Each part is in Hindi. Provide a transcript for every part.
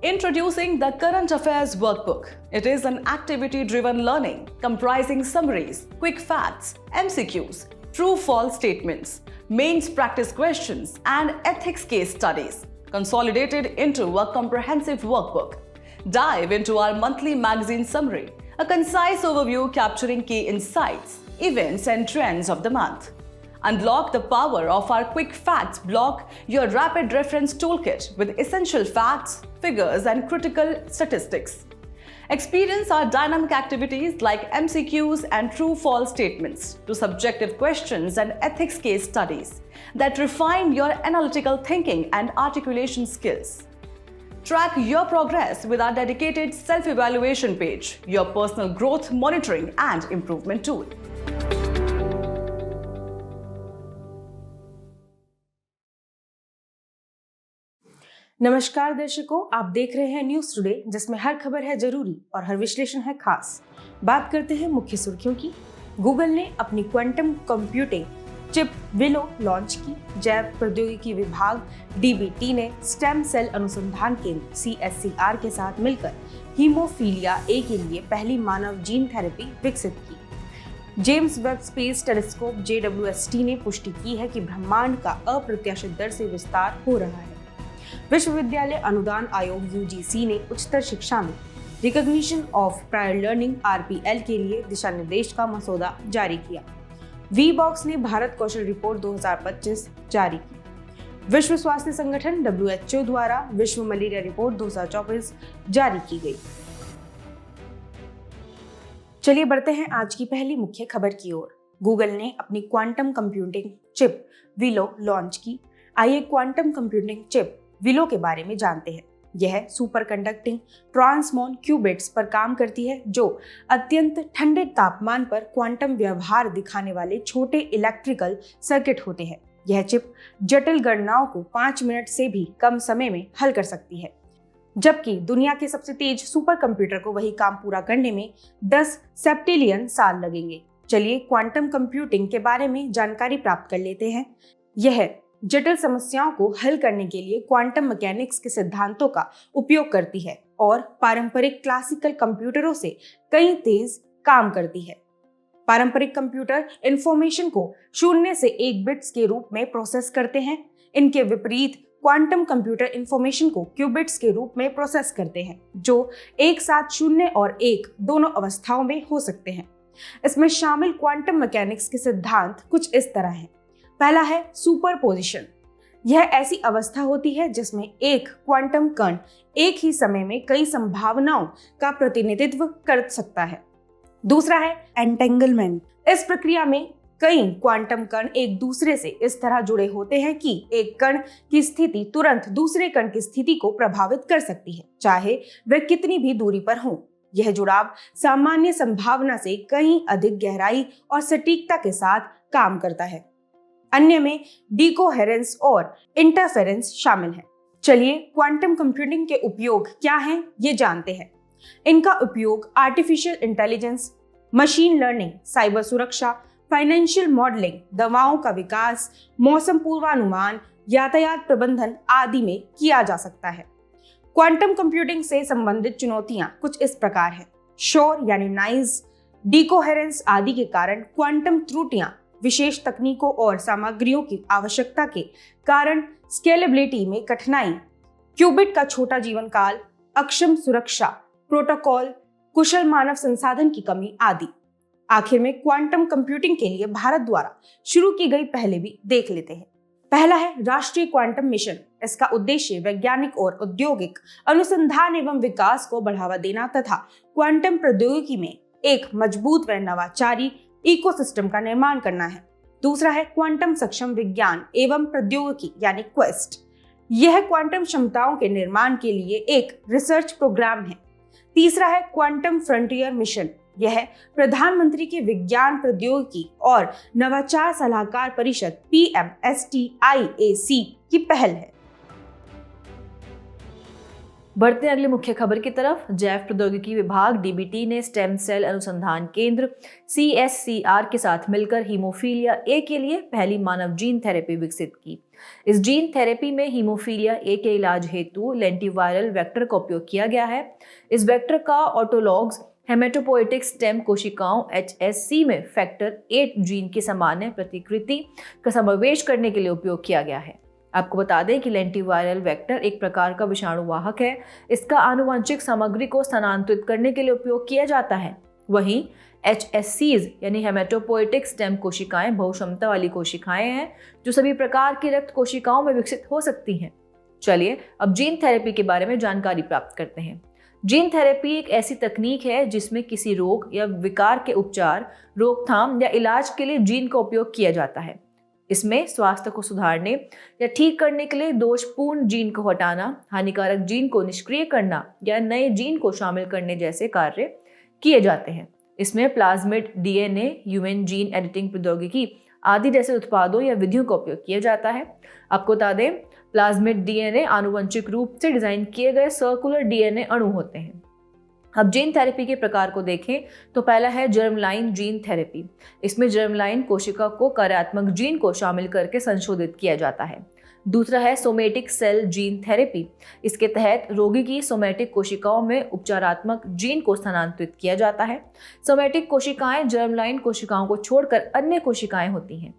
Introducing the Current Affairs Workbook. It is an activity-driven learning comprising summaries, quick facts, MCQs, true-false statements, mains practice questions, and ethics case studies, consolidated into a comprehensive workbook. Dive into our monthly magazine summary, a concise overview capturing key insights, events, and trends of the month. Unlock the power of our Quick Facts block, your rapid reference toolkit with essential facts, figures, and critical statistics. Experience our dynamic activities like MCQs and true-false statements to subjective questions and ethics case studies that refine your analytical thinking and articulation skills. Track your progress with our dedicated self-evaluation page, your personal growth monitoring and improvement tool. नमस्कार दर्शकों, आप देख रहे हैं न्यूज टुडे, जिसमें हर खबर है जरूरी और हर विश्लेषण है खास। बात करते हैं मुख्य सुर्खियों की। गूगल ने अपनी quantum computing chip willow launch की। जैव प्रौद्योगिकी विभाग डीबीटी ने स्टेम सेल अनुसंधान केंद्र सीएससीआर के साथ मिलकर हीमोफीलिया ए के लिए पहली मानव जीन थेरेपी विकसित की। James Webb space telescope JWST ने पुष्टि की है कि ब्रह्मांड का अप्रत्याशित दर से विस्तार हो रहा है। विश्वविद्यालय अनुदान आयोग UGC ने उच्चतर शिक्षा में recognition of prior learning RPL के लिए दिशा निर्देश का मसौदा जारी किया। VBox ने भारत कौशल रिपोर्ट 2025 जारी की। विश्व स्वास्थ्य संगठन WHO द्वारा विश्व मलेरिया रिपोर्ट 2024 जारी की गई। चलिए बढ़ते हैं आज की पहली मुख्य खबर की ओर। गूगल ने अपनी quantum computing chip willow launch की। आइए क्वांटम कंप्यूटिंग चिप विलो के बारे में जानते हैं। यह सुपर कंडक्टिंग ट्रांसमोन क्यूबिट्स पर काम करती है, जो अत्यंत ठंडे तापमान पर क्वांटम व्यवहार दिखाने वाले छोटे इलेक्ट्रिकल सर्किट होते हैं। यह चिप जटिल गणनाओं को 5 मिनट से भी कम समय में हल कर सकती है, जबकि दुनिया के सबसे तेज सुपर कंप्यूटर को वही काम पूरा करने में 10 सेप्टिलियन साल लगेंगे। चलिए क्वांटम कंप्यूटिंग के बारे में जानकारी प्राप्त कर लेते हैं। यह जटिल समस्याओं को हल करने के लिए क्वांटम मैकेनिक्स के सिद्धांतों का उपयोग करती है और पारंपरिक क्लासिकल कंप्यूटरों से कई तेज काम करती है। पारंपरिक कंप्यूटर इंफॉर्मेशन को 0 से 1 बिट्स के रूप में प्रोसेस करते हैं। इनके विपरीत क्वांटम कंप्यूटर इंफॉर्मेशन को क्यूबिट्स के रूप में प्रोसेस करते हैं, जो एक साथ 0 और 1 दोनों अवस्थाओं में हो सकते हैं। इसमें शामिल क्वांटम मैकेनिक्स के सिद्धांत कुछ इस तरह हैं। पहला है सुपरपोजिशन। यह ऐसी अवस्था होती है जिसमें एक क्वांटम कण एक ही समय में कई संभावनाओं का प्रतिनिधित्व कर सकता है। दूसरा है एंटेंगलमेंट। इस प्रक्रिया में कई क्वांटम कण एक दूसरे से इस तरह जुड़े होते हैं कि एक कण की स्थिति तुरंत दूसरे कण की स्थिति को प्रभावित कर सकती है, चाहे वह कितनी भी दूरी पर हो। यह जुड़ाव सामान्य संभावना से कहीं अधिक गहराई और सटीकता के साथ काम करता है। अन्य में डिकोहेरेंस और इंटरफेरेंस शामिल है। चलिए क्वांटम कंप्यूटिंग के उपयोग क्या हैं, ये जानते हैं। इनका उपयोग artificial intelligence, machine learning, cyber सुरक्षा, फाइनेंशियल मॉडलिंग, दवाओं का विकास, मौसम पूर्वानुमान, यातायात प्रबंधन आदि में किया जा सकता है। क्वांटम कंप्यूटिंग से संबंधित चुनौतियां कुछ इस प्रकार हैं। शोर यानी नॉइज, डिकोहेरेंस आदि के कारण क्वांटम त्रुटियां, विशेष तकनीकों और सामग्रियों की आवश्यकता के कारण स्केलेबिलिटी में कठिनाई, क्यूबिट का छोटा जीवन काल, अक्षम सुरक्षा प्रोटोकॉल, कुशल मानव संसाधन की कमी आदि। आखिर में क्वांटम कंप्यूटिंग के लिए भारत द्वारा शुरू की गई पहले भी देख लेते हैं। पहला है राष्ट्रीय क्वांटम मिशन। इसका उद्देश्य वैज्ञानिक और औद्योगिक अनुसंधान एवं विकास को बढ़ावा देना तथा क्वांटम प्रौद्योगिकी में एक मजबूत व नवाचारी इकोसिस्टम का निर्माण करना है। दूसरा है क्वांटम सक्षम विज्ञान एवं प्रौद्योगिकी यानी क्वेस्ट। यह क्वांटम क्षमताओं के निर्माण के लिए एक रिसर्च प्रोग्राम है। तीसरा है क्वांटम फ्रंटियर मिशन। यह प्रधानमंत्री के विज्ञान प्रौद्योगिकी और नवाचार सलाहकार परिषद PMSTIAC की पहल है। बढ़ते हैं अगली मुख्य खबर की तरफ। जैव प्रौद्योगिकी विभाग डीबीटी ने स्टेम सेल अनुसंधान केंद्र CSCR के साथ मिलकर हीमोफीलिया ए के लिए पहली मानव जीन थेरेपी विकसित की। इस जीन थेरेपी में हीमोफीलिया ए के इलाज हेतु लेंटिवायरल वेक्टर का उपयोग किया गया है। इस वेक्टर का ऑटोलॉग्स हेमेटोपोएटिक स्टेम कोशिकाओं HSC में फैक्टर 8 जीन की सामान्य प्रतिकृति का समावेश करने के लिए उपयोग किया गया है। आपको बता दें कि लेंटिवायरल वेक्टर एक प्रकार का विषाणुवाहक है। इसका आनुवंशिक सामग्री को स्थानांतरित करने के लिए उपयोग किया जाता है। वहीं HSCs यानी हेमेटोपोएटिक स्टेम कोशिकाएं बहुक्षमता वाली कोशिकाएं हैं जो सभी प्रकार की रक्त कोशिकाओं में विकसित हो सकती हैं। चलिए अब जीन थेरेपी के बारे में जानकारी प्राप्त करते हैं। जीन थेरेपी एक ऐसी तकनीक है जिसमें किसी रोग या विकार के उपचार, रोकथाम या इलाज के लिए जीन का उपयोग किया जाता है। इसमें स्वास्थ्य को सुधारने या ठीक करने के लिए दोषपूर्ण जीन को हटाना, हानिकारक जीन को निष्क्रिय करना या नए जीन को शामिल करने जैसे कार्य किए जाते हैं। इसमें plasmid DNA, human gene editing प्रौद्योगिकी आदि जैसे उत्पादों या विधियों का उपयोग किया जाता है। आपको बता दें, प्लाज्मिड DNA आनुवंशिक रूप से डिजाइन किए गए सर्कुलर DNA अणु होते हैं। अब जीन थेरेपी के प्रकार को देखें तो पहला है जर्मलाइन जीन थेरेपी। इसमें जर्मलाइन कोशिका को कार्यात्मक जीन को शामिल करके संशोधित किया जाता है। दूसरा है सोमेटिक सेल जीन थेरेपी। इसके तहत रोगी की सोमेटिक कोशिकाओं में उपचारात्मक जीन को स्थानांतरित किया जाता है। सोमेटिक कोशिकाएं जर्मलाइन कोशिकाओं को छोड़कर अन्य कोशिकाएं होती हैं।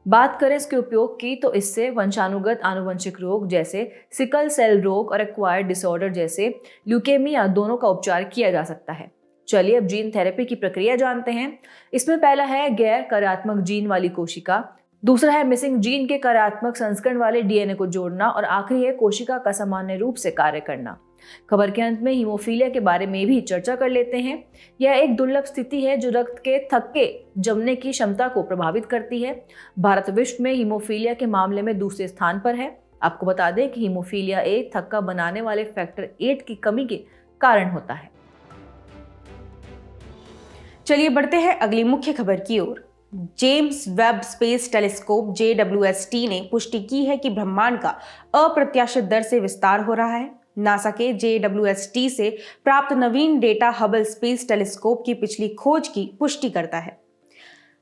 बात करें इसके उपयोग की तो इससे वंशानुगत आनुवंशिक रोग जैसे सिकल सेल रोग और एक्वायर्ड डिसऑर्डर जैसे ल्यूकेमिया दोनों का उपचार किया जा सकता है। चलिए अब जीन थेरेपी की प्रक्रिया जानते हैं। इसमें पहला है गैर कार्यात्मक जीन वाली कोशिका, दूसरा है मिसिंग जीन के कार्यात्मक संस्करण वाले DNA को जोड़ना और आखिरी है कोशिका का सामान्य रूप से कार्य करना। खबर के अंत में हीमोफीलिया के बारे में भी चर्चा कर लेते हैं। यह एक दुर्लभ स्थिति है जो रक्त के थक्के जमने की क्षमता को प्रभावित करती है। भारत विश्व में हीमोफीलिया के मामले में दूसरे स्थान पर है। आपको बता दें कि हीमोफीलिया ए थक्का बनाने वाले फैक्टर 8 की कमी के कारण होता है। चलिए बढ़ते हैं अगली मुख्य खबर की ओर। James Webb space telescope JWST ने पुष्टि की है कि ब्रह्मांड का अप्रत्याशित दर से विस्तार हो रहा है। नासा के JWST से प्राप्त नवीन डेटा हबल स्पेस टेलीस्कोप की पिछली खोज की पुष्टि करता है।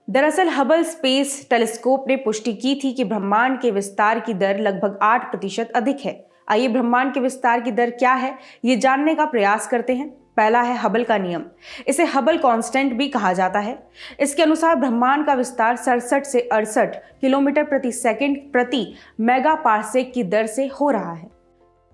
दरअसल हबल स्पेस टेलीस्कोप ने पुष्टि की थी कि ब्रह्मांड के विस्तार की दर लगभग 8% अधिक है। आइए ब्रह्मांड के विस्तार की दर क्या है ये जानने का प्रयास करते हैं। पहला है हबल का नियम। इसे हबल कांस्टेंट भी कहा जाता है। इसके अनुसार ब्रह्मांड का विस्तार 67 से 68 किलोमीटर प्रति सेकंड प्रति मेगा पार्सेक की दर से हो रहा है।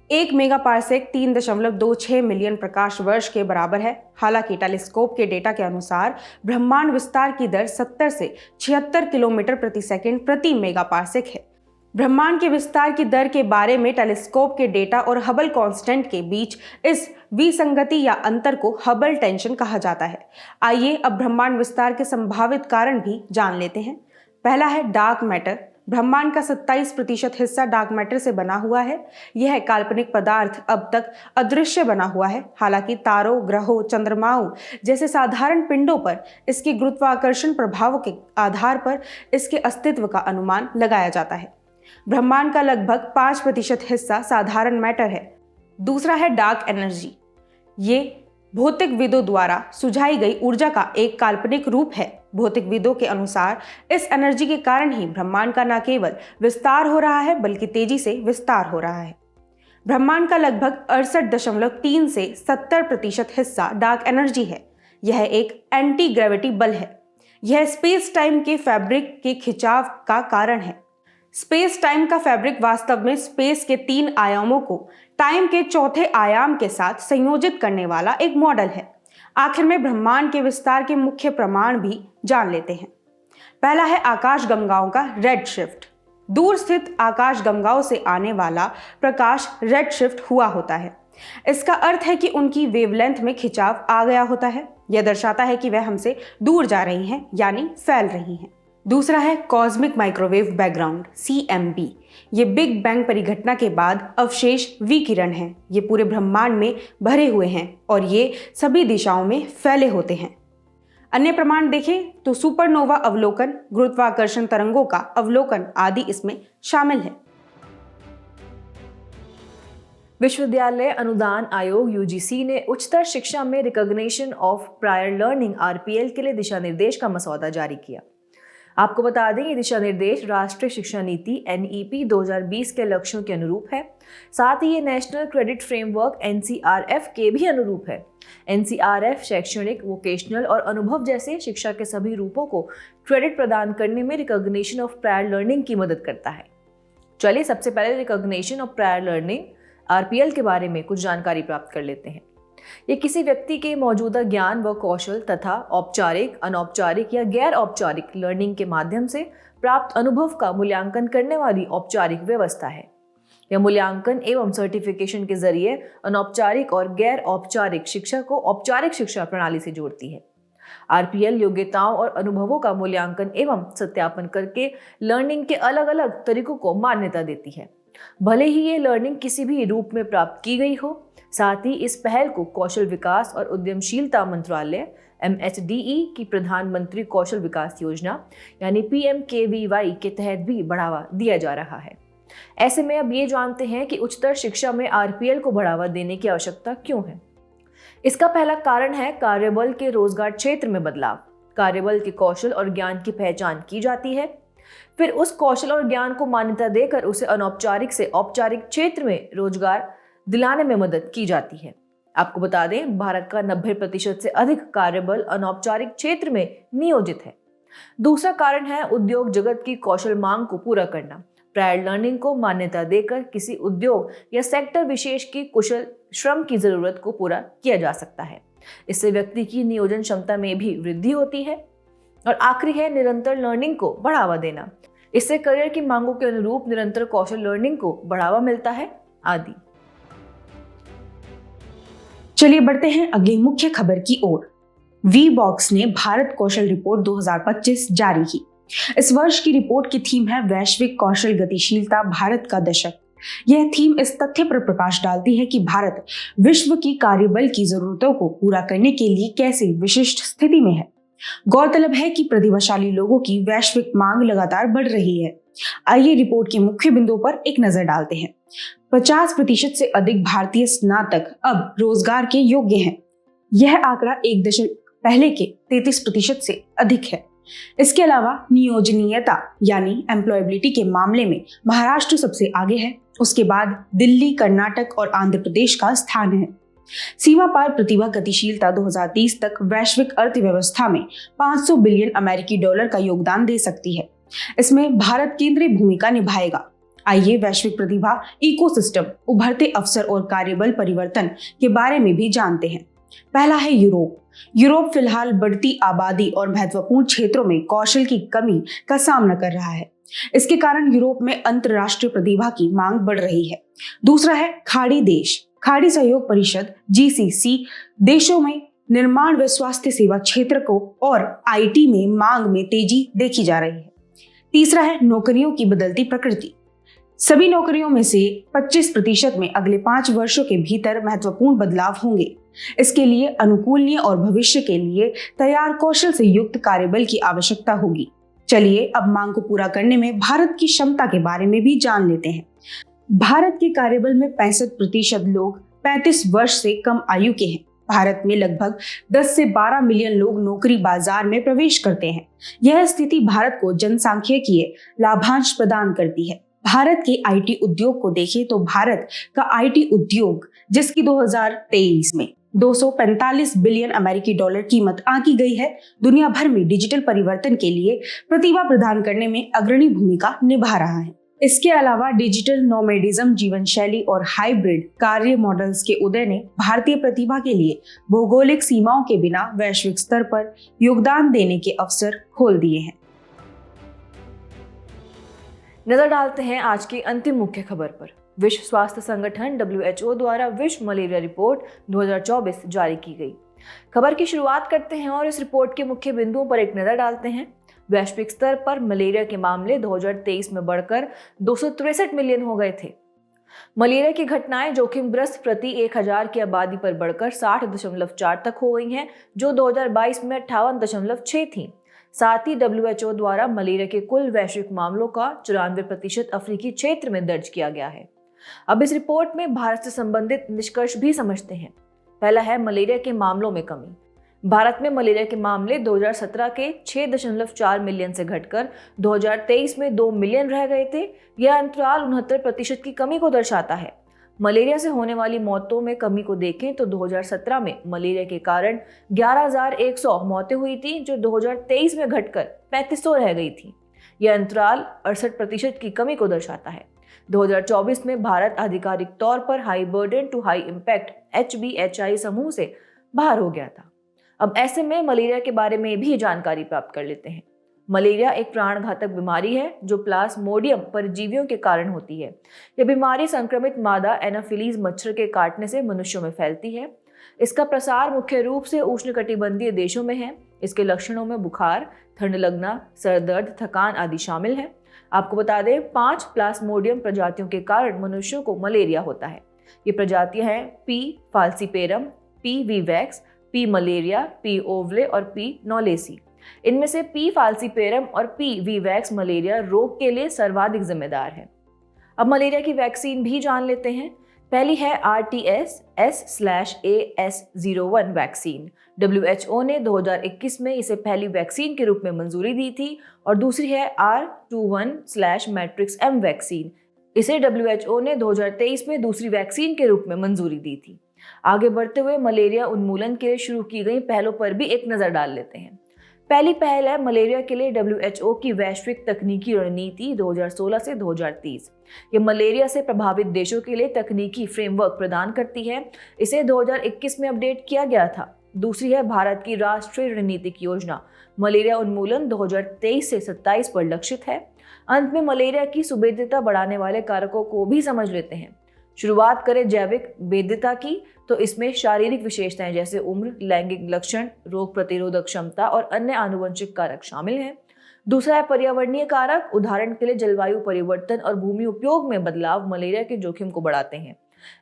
1 मेगा पार्सेक 3.26 मिलियन प्रकाश वर्ष के बराबर है। हालांकि टेलीस्कोप के डेटा के अनुसार ब्रह्मांड विस्तार की दर 70 से 76 किलोमीटर प्रति सेकंड प्रति मेगा पार्सेक है। ब्रह्मांड के विस्तार की दर के बारे में टेलीस्कोप के डेटा और हबल कांस्टेंट के बीच इस विसंगति या अंतर को हबल टेंशन कहा जाता है। आइए अब ब्रह्मांड विस्तार के संभावित कारण भी जान लेते हैं। पहला है डार्क मैटर। ब्रह्मांड का 27% हिस्सा डार्क मैटर से बना हुआ है। यह काल्पनिक पदार्थ अब तक अदृश्य बना हुआ है। हालांकि तारों, ग्रहों, चंद्रमाओं जैसे साधारण पिंडों पर इसके गुरुत्वाकर्षण प्रभावों के आधार पर इसके अस्तित्व का अनुमान लगाया जाता है। ब्रह्मांड का लगभग 5% हिस्सा साधारण मैटर है। दूसरा है डार्क एनर्जी। ये भौतिकविदों द्वारा सुझाई गई ऊर्जा का एक काल्पनिक रूप है। भौतिकविदों के अनुसार इस एनर्जी के कारण ही ब्रह्मांड का न केवल विस्तार हो रहा है बल्कि तेजी से विस्तार हो रहा है। ब्रह्मांड का लगभग 68.3 से 70% हिस्सा डार्क एनर्जी है। यह एक एंटी ग्रेविटी बल है। यह स्पेस टाइम के फैब्रिक के खिंचाव का कारण है। स्पेस टाइम का फैब्रिक वास्तव में स्पेस के 3 आयामों को टाइम के चौथे आयाम के साथ संयोजित करने वाला एक मॉडल है। आखिर में ब्रह्मांड के विस्तार के मुख्य प्रमाण भी जान लेते हैं। पहला है आकाशगंगाओं का रेड शिफ्ट। दूर स्थित आकाशगंगाओं से आने वाला प्रकाश रेड शिफ्ट हुआ होता है। इसका अर्थ है कि उनकी वेवलेंथ में खिंचाव आ गया होता है। यह दर्शाता है कि वह हमसे दूर जा रही हैं, यानी फैल रही हैं। दूसरा है कॉस्मिक माइक्रोवेव बैकग्राउंड CMB। ये बिग बैंग परिघटना के बाद अवशेष विकिरण हैं। ये पूरे ब्रह्मांड में भरे हुए हैं और ये सभी दिशाओं में फैले होते हैं। अन्य प्रमाण देखें तो सुपरनोवा अवलोकन, गुरुत्वाकर्षण तरंगों का अवलोकन आदि इसमें शामिल है। विश्वविद्यालय अनुदान आयोग यूजीसी ने उच्चतर शिक्षा में recognition of prior learning RPL के लिए दिशा निर्देश का मसौदा जारी किया। आपको बता दें, ये दिशा निर्देश राष्ट्रीय शिक्षा नीति एनईपी 2020 के लक्ष्यों के अनुरूप है। साथ ही ये नेशनल क्रेडिट फ्रेमवर्क एनसीआरएफ के भी अनुरूप है। एनसीआरएफ शैक्षणिक, वोकेशनल और अनुभव जैसे शिक्षा के सभी रूपों को क्रेडिट प्रदान करने में रिकॉग्निशन ऑफ प्रायर लर्निंग की मदद करता है। चलिए सबसे पहले recognition of prior learning RPL के बारे में कुछ जानकारी प्राप्त कर लेते हैं। ये किसी व्यक्ति के मौजूदा ज्ञान व कौशल तथा औपचारिक, अनौपचारिक या गैर औपचारिक लर्निंग के माध्यम से प्राप्त अनुभव का मूल्यांकन करने वाली औपचारिक व्यवस्था है। यह मूल्यांकन एवं सर्टिफिकेशन के जरिए अनौपचारिक और गैर औपचारिक शिक्षा को औपचारिक शिक्षा प्रणाली से जोड़ती है। आरपीएल योग्यताओं और अनुभवों का मूल्यांकन एवं सत्यापन करके लर्निंग के अलग अलग तरीकों को मान्यता देती है, भले ही ये लर्निंग किसी भी रूप में प्राप्त की गई हो। साथ ही इस पहल को कौशल विकास और उद्यमशीलता मंत्रालय MHDE की प्रधानमंत्री कौशल विकास योजना यानी PMKVY के तहत भी बढ़ावा दिया जा रहा है। ऐसे में अब ये जानते हैं कि उच्चतर शिक्षा में आरपीएल को बढ़ावा देने की आवश्यकता क्यों है। इसका पहला कारण है कार्यबल के रोजगार क्षेत्र में बदलाव। कार्यबल के कौशल और ज्ञान की पहचान की जाती है, फिर उस कौशल और ज्ञान को मान्यता देकर उसे अनौपचारिक से औपचारिक क्षेत्र में रोजगार दिलाने में मदद की जाती है। आपको बता दें, भारत का 90% से अधिक कार्यबल अनौपचारिक क्षेत्र में नियोजित है। दूसरा कारण है उद्योग जगत की कौशल मांग को पूरा करना। प्रायर लर्निंग को मान्यता देकर किसी उद्योग या सेक्टर विशेष की कुशल श्रम की जरूरत को पूरा किया जा सकता है। इससे व्यक्ति की नियोजन क्षमता में भी वृद्धि होती है। और आखिरी है निरंतर लर्निंग को बढ़ावा देना। इससे करियर की मांगों के अनुरूप निरंतर कौशल लर्निंग को बढ़ावा मिलता है आदि। चलिए बढ़ते हैं अगली मुख्य खबर की ओर। वीबॉक्स ने भारत कौशल रिपोर्ट 2025 जारी की। इस वर्ष की रिपोर्ट की थीम है वैश्विक कौशल गतिशीलता, भारत का दशक। यह थीम इस तथ्य पर प्रकाश डालती है कि भारत विश्व की कार्यबल की जरूरतों को पूरा करने के लिए कैसे विशिष्ट स्थिति में है। गौरतलब है कि प्रतिभाशाली लोगों की वैश्विक मांग लगातार बढ़ रही है। आइए रिपोर्ट के मुख्य बिंदुओं पर एक नजर डालते हैं। 50% से अधिक भारतीय स्नातक अब रोजगार के योग्य हैं। यह आंकड़ा एक दशक पहले के 33% से अधिक है। इसके अलावा नियोजनीयता यानी एम्प्लॉयबिलिटी के मामले में महाराष्ट्र सबसे आगे है। उसके बाद दिल्ली, कर्नाटक और आंध्र प्रदेश का स्थान है। सीमा पार प्रतिभा गतिशीलता 2030 तक वैश्विक अर्थव्यवस्था में 500 बिलियन अमेरिकी डॉलर का योगदान दे सकती है। इसमें भारत केंद्रीय भूमिका निभाएगा। आइए वैश्विक प्रतिभा इकोसिस्टम, उभरते अवसर और कार्यबल परिवर्तन के बारे में भी जानते हैं। पहला है यूरोप। यूरोप फिलहाल बढ़ती आबादी और महत्वपूर्ण क्षेत्रों में कौशल की कमी का सामना कर रहा है। इसके कारण यूरोप में अंतर्राष्ट्रीय प्रतिभा की मांग बढ़ रही है। दूसरा है खाड़ी देश। खाड़ी सहयोग परिषद GCC देशों में निर्माण व स्वास्थ्य सेवा क्षेत्र को और IT में मांग में तेजी देखी जा रही है। तीसरा है नौकरियों की बदलती प्रकृति। सभी नौकरियों में से 25% में अगले 5 वर्षों के भीतर महत्वपूर्ण बदलाव होंगे। इसके लिए अनुकूलनीय और भविष्य के लिए तैयार कौशल से युक्त कार्यबल की आवश्यकता होगी। चलिए अब मांग को पूरा करने में भारत की क्षमता के बारे में भी जान लेते हैं। भारत के कार्यबल में 65% लोग 35 वर्ष से कम आयु के हैं। भारत में लगभग 10 से 12 मिलियन लोग नौकरी बाजार में प्रवेश करते हैं। यह स्थिति भारत को जनसांख्यिकीय लाभांश प्रदान करती है। भारत के IT उद्योग को देखें तो भारत का IT उद्योग, जिसकी 2023 में 245 बिलियन अमेरिकी डॉलर कीमत आंकी गई है, दुनिया भर में डिजिटल परिवर्तन के लिए प्रतिभा प्रदान करने में अग्रणी भूमिका निभा रहा है। इसके अलावा डिजिटल नोमैडिज्म, जीवन शैली और हाइब्रिड कार्य मॉडल्स के उदय ने भारतीय प्रतिभा के लिए भौगोलिक सीमाओं के बिना वैश्विक स्तर पर योगदान देने के अवसर खोल दिए हैं। नजर डालते हैं आज की अंतिम मुख्य खबर पर। विश्व स्वास्थ्य संगठन WHO द्वारा विश्व मलेरिया रिपोर्ट 2024 जारी की गई। खबर की शुरुआत करते हैं और इस रिपोर्ट के मुख्य बिंदुओं पर एक नजर डालते हैं। वैश्विक स्तर पर मलेरिया के मामले 2023 में बढ़कर 263 मिलियन हो गए थे। मलेरिया की घटनाएं जोखिमग्रस्त प्रति 1000 की आबादी पर बढ़कर 60.4 तक हो गई हैं, जो 2022 में 58.6 थी। साथ ही WHO द्वारा मलेरिया के कुल वैश्विक मामलों का 94% अफ्रीकी क्षेत्र में दर्ज किया गया है। अब इस रिपोर्ट में भारत से संबंधित निष्कर्ष भी समझते हैं। पहला है मलेरिया के मामलों में कमी। भारत में मलेरिया के मामले 2017 के 6.4 मिलियन से घटकर 2023 में 2 मिलियन रह गए थे। यह अंतराल 69% की कमी को दर्शाता है। मलेरिया से होने वाली मौतों में कमी को देखें तो 2017 में मलेरिया के कारण 11,100 मौतें हुई थी, जो 2023 में घटकर 3,500 रह गई थी। यह अंतराल 68% की कमी को दर्शाता है। 2024 में भारत आधिकारिक तौर पर high burden to high impact HBHI समूह से बाहर हो गया था। अब ऐसे में मलेरिया के बारे में भी जानकारी प्राप्त कर लेते हैं। मलेरिया एक प्राणघातक बीमारी है जो प्लाज्मोडियम परजीवियों के कारण होती है। यह बीमारी संक्रमित मादा एनाफिलीज मच्छर के काटने से मनुष्यों में फैलती है। इसका प्रसार मुख्य रूप से उष्णकटिबंधीय देशों में है। इसके लक्षणों में बुखार, ठंड लगना, सर दर्द, थकान आदि शामिल है। आपको बता दें 5 प्लाज्मोडियम प्रजातियों के कारण मनुष्यों को मलेरिया होता है। ये प्रजातियां हैं P. falciparum, P. vivax, P. malaria, P. ovale और P. knowlesi। इनमें से P. falciparum और P. vivax मलेरिया रोग के लिए सर्वाधिक जिम्मेदार है। अब मलेरिया की वैक्सीन भी जान लेते हैं। पहली है RTS-S/AS01 वैक्सीन। WHO ने 2021 में इसे पहली वैक्सीन के रूप में मंजूरी दी थी और दूसरी है R21/Matrix-M वैक्सीन। इसे WHO ने 2023 में दूसरी वैक्सीन के रूप में मंजूरी दी थी। आगे बढ़ते हुए मलेरिया उन्मूलन के लिए शुरू की गई पहलों पर भी एक नज़र डाल लेते हैं। पहली पहल है मलेरिया के लिए WHO की वैश्विक तकनीकी रणनीति 2016 से 2030। ये मलेरिया से प्रभावित देशों के लिए तकनीकी फ्रेमवर्क प्रदान करती है। इसे 2021 में अपडेट किया गया था। दूसरी है भारत की राष्ट्रीय रणनीतिक योजना मलेरिया उन्मूलन 2023 से 27 पर लक्षित है। अंत में मलेरिया की सुभेद्यता बढ़ाने वाले कारकों को भी समझ लेते हैं। शुरुआत करें जैविक भेद्यता की, तो इसमें शारीरिक विशेषताएं जैसे उम्र, लैंगिक लक्षण, रोग प्रतिरोधक क्षमता और अन्य आनुवंशिक कारक शामिल हैं। दूसरा है पर्यावरणीय कारक। उदाहरण के लिए जलवायु परिवर्तन और भूमि उपयोग में बदलाव मलेरिया के जोखिम को बढ़ाते हैं।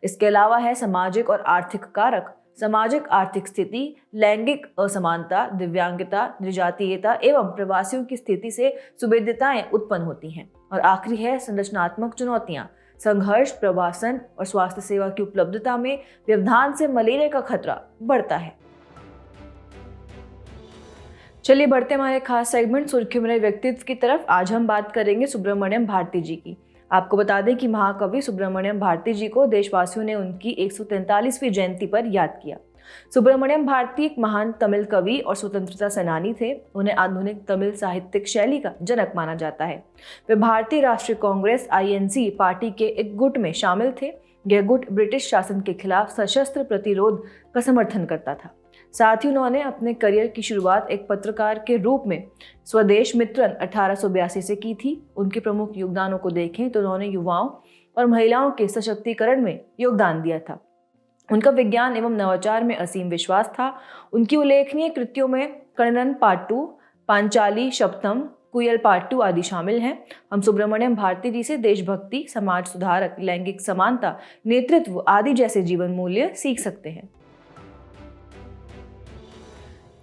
इसके अलावा है सामाजिक और आर्थिक कारक। सामाजिक आर्थिक स्थिति, लैंगिक असमानता, दिव्यांगता, निर्जातीयता एवं प्रवासियों की स्थिति से सुभेद्यताएं उत्पन्न होती हैं। और आखिरी है संरचनात्मक चुनौतियां। संघर्ष, प्रवासन और स्वास्थ्य सेवा की उपलब्धता में व्यवधान से मलेरिया का खतरा बढ़ता है। चलिए बढ़ते हमारे खास सेगमेंट सुर्खियों में व्यक्तित्व की तरफ। आज हम बात करेंगे सुब्रमण्यम भारती जी की। आपको बता दें कि महाकवि सुब्रमण्यम भारती जी को देशवासियों ने उनकी 143वीं जयंती पर याद किया। सुब्रमण्यम भारती एक महान तमिल कवि और स्वतंत्रता सेनानी थे। उन्हें आधुनिक तमिल साहित्यिक शैली का जनक माना जाता है। वे भारतीय राष्ट्रीय कांग्रेस INC पार्टी के एक गुट में शामिल थे। यह गुट ब्रिटिश शासन के खिलाफ सशस्त्र प्रतिरोध का समर्थन करता था। साथ ही उन्होंने अपने करियर की शुरुआत एक पत्रकार के रूप में स्वदेश मित्रन 1882 से की थी। उनके प्रमुख योगदानों को देखें तो उन्होंने युवाओं और महिलाओं के सशक्तिकरण में योगदान दिया था। उनका विज्ञान एवं नवाचार में असीम विश्वास था। उनकी उल्लेखनीय कृतियों में कण्णन पाट्टू, पांचाली शपथम, कुयल पाट्टू आदि शामिल हैं। हम सुब्रमण्यम भारती जी से देशभक्ति, समाज सुधारक, लैंगिक समानता, नेतृत्व आदि जैसे जीवन मूल्य सीख सकते हैं।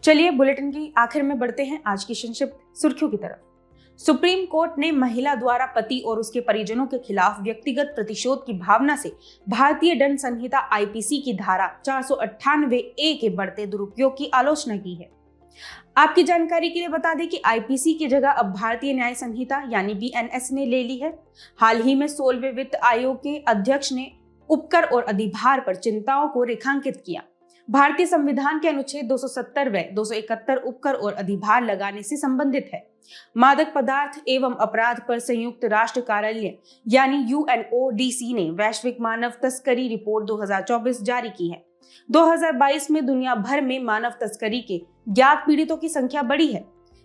चलिए बुलेटिन की आखिर में बढ़ते हैं आज की संक्षिप्त सुर्खियों की तरफ। सुप्रीम कोर्ट ने महिला द्वारा पति और उसके परिजनों के खिलाफ व्यक्तिगत प्रतिशोध की भावना से भारतीय दंड संहिता IPC की धारा 498A के बढ़ते दुरुपयोग की आलोचना की है। आपकी जानकारी के लिए बता दें कि IPC की जगह अब भारतीय न्याय संहिता यानी BNS ने ले ली है। हाल ही में 16वें वित्त आयोग के अध्यक्ष ने उपकर और अधिभार पर चिंताओं को रेखांकित किया। भारतीय संविधान के अनुच्छेद 270 व 271 उपकर और अधिभार लगाने से संबंधित है। मादक पदार्थ एवं अपराध पर संयुक्त राष्ट्र कार्यालय यानी UNODC ने वैश्विक मानव तस्करी रिपोर्ट 2024 जारी की है। 2022 में दुनिया भर में मानव तस्करी के ज्ञात पीड़ितों की संख्या बढ़ी है।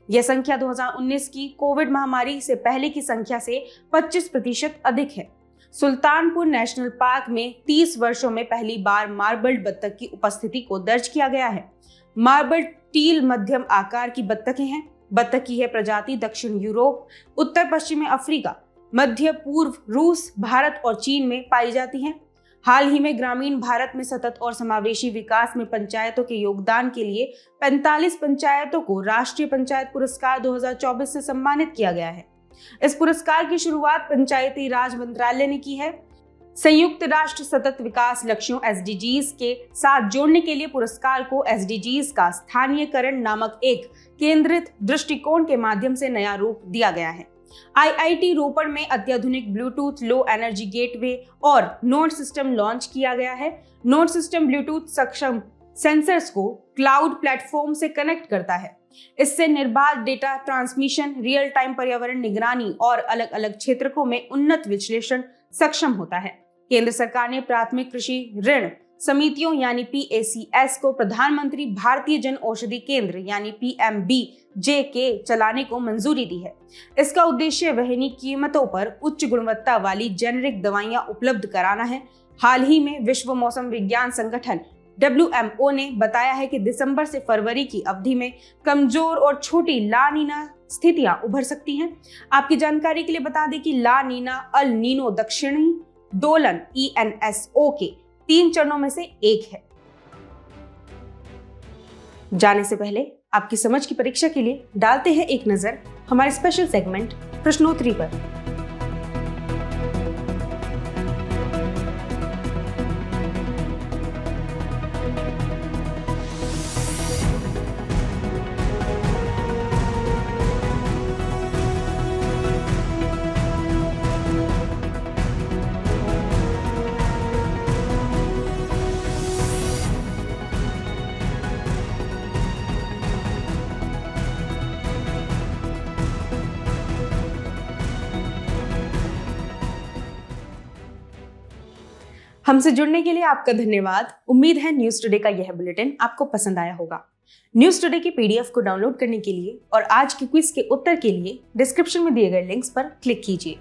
यह संख्या 2019 की कोविड महामारी से पहले की संख्या से 25% अधिक है। सुल्तानपुर नेशनल पार्क में 30 वर्षों में पहली बार मार्बल्ड बत्तख की उपस्थिति को दर्ज किया गया है। मार्बल्ड टील मध्यम आकार की बत्तखें हैं। बत्तख की यह प्रजाति दक्षिण यूरोप, उत्तर पश्चिमी अफ्रीका, मध्य पूर्व रूस, भारत और चीन में पाई जाती हैं। हाल ही में ग्रामीण भारत में सतत और समावेशी विकास में पंचायतों के योगदान के लिए 45 पंचायतों को राष्ट्रीय पंचायत पुरस्कार 2024 से सम्मानित किया गया है। इस पुरस्कार की शुरुआत पंचायती राज मंत्रालय ने की है। संयुक्त राष्ट्र सतत विकास लक्ष्यों SDGs के साथ जोड़ने के लिए पुरस्कार को SDGs का स्थानीयकरण नामक एक केंद्रित दृष्टिकोण के माध्यम से नया रूप दिया गया है। IIT रोपड़ में अत्याधुनिक ब्लूटूथ लो एनर्जी गेटवे और नोड सिस्टम लॉन्च किया गया है। नोड सिस्टम ब्लूटूथ सक्षम सेंसर्स को क्लाउड प्लेटफॉर्म से कनेक्ट करता है। इससे निर्बाध डेटा ट्रांसमिशन, रियल टाइम पर्यावरण निगरानी और अलग अलग क्षेत्रों में उन्नत विश्लेषण सक्षम होता है। केंद्र सरकार ने प्राथमिक कृषि ऋण समितियों यानी PACS को प्रधानमंत्री भारतीय जन औषधि केंद्र यानी PMBJ चलाने को मंजूरी दी है। इसका उद्देश्य वहनी कीमतों पर उच्च गुणवत्ता वाली जेनेरिक दवाइयां उपलब्ध कराना है। हाल ही में विश्व मौसम विज्ञान संगठन WMO ने बताया है कि दिसंबर से फरवरी की अवधि में कमजोर और छोटी ला नीना स्थितियां उभर सकती हैं। आपकी जानकारी के लिए बता दें कि ला नीना अल नीनो दक्षिणी दोलन ENSO के 3 चरणों में से एक है। जाने से पहले आपकी समझ की परीक्षा के लिए डालते हैं एक नजर हमारे स्पेशल सेगमेंट प्रश्नोत्तरी पर। हमसे जुड़ने के लिए आपका धन्यवाद। उम्मीद है न्यूज टुडे का यह बुलेटिन आपको पसंद आया होगा। न्यूज टुडे की PDF को डाउनलोड करने के लिए और आज के क्विज के उत्तर के लिए डिस्क्रिप्शन में दिए गए लिंक्स पर क्लिक कीजिए।